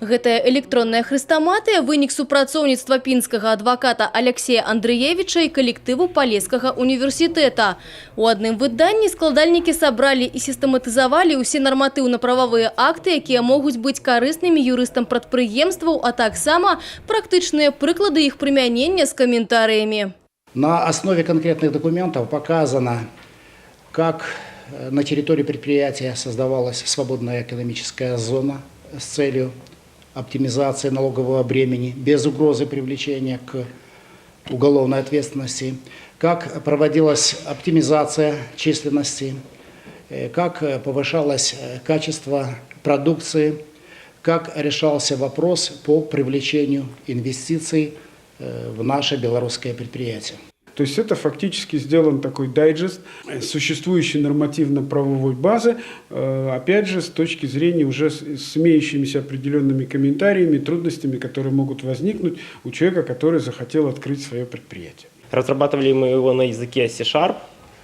Гэтая электронная хрэстаматыя – вынік супрацоўніцтва пінскага адваката Алексея Андреевича і калектыву Полесскага універсітэта. У адным выданні складальнікі сабралі і сістэматызавалі ўсе нарматыўна-прававыя акты, якія могуць быць карыснымі юрыстам прадпрыемстваў, а таксама практычныя прыклады іх прымянення з каментарыямі. На основе конкретных документов показано, как на территории предприятия создавалась свободная экономическая зона с целью оптимизации налогового бремени без угрозы привлечения к уголовной ответственности, как проводилась оптимизация численности, как повышалось качество продукции, как решался вопрос по привлечению инвестиций в наше белорусское предприятие. То есть это фактически сделан такой дайджест существующей нормативно-правовой базы, опять же, с точки зрения уже с имеющимися определенными комментариями, трудностями, которые могут возникнуть у человека, который захотел открыть свое предприятие. Разрабатывали мы его на языке C#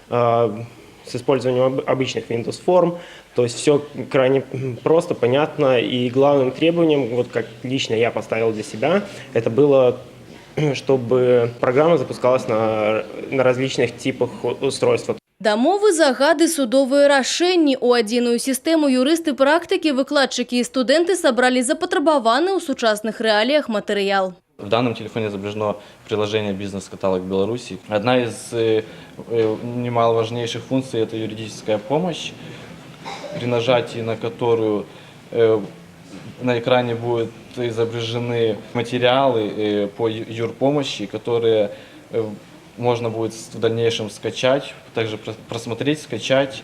с использованием обычных Windows форм, то есть все крайне просто, понятно, и главным требованием, вот как лично я поставил для себя, это было, чтобы программа запускалась на различных типах устройств. Дамовы, загады, судовыя рашэнні. У адзіную сістэму юрысты практыкі, выкладчыкі і студэнты сабралі запатрабаваны ў сучасных рэаліях матэрыял. В данном телефоне изображено приложение «Бизнес-каталог Беларуси». Одна из немаловажнейших функций – это юридическая помощь, при нажатии на которую на экране будут изображены материалы по юрпомощи, которые можно будет в дальнейшем скачать, также просмотреть, скачать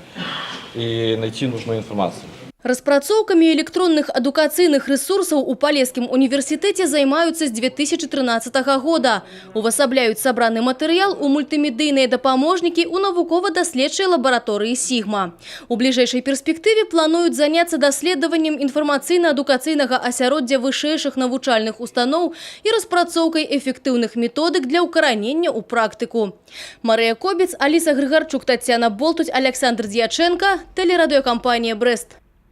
и найти нужную информацию. Распрацоўкамі электронных адукацыйных рэсурсаў у Полесскім універсітэце займаюцца з 2013 года. Увасабляюць сабраны матэрыял у мультымедыйныя дапаможнікі ў навукова-даследчай лабараторыі «Сігма». У бліжэйшай перспектыве плануюць заняцца даследаваннем інфармацыйна-адукацыйнага асяроддзя вышэйшых навучальных устаноў і распрацоўкай эфектыўных методык для ўкаранення ў практыку. Марыя Кобец, Аліса Грыгарчук, Тацяна Болтуць, Александр Дьяченко, телерадиокомпания «Брест».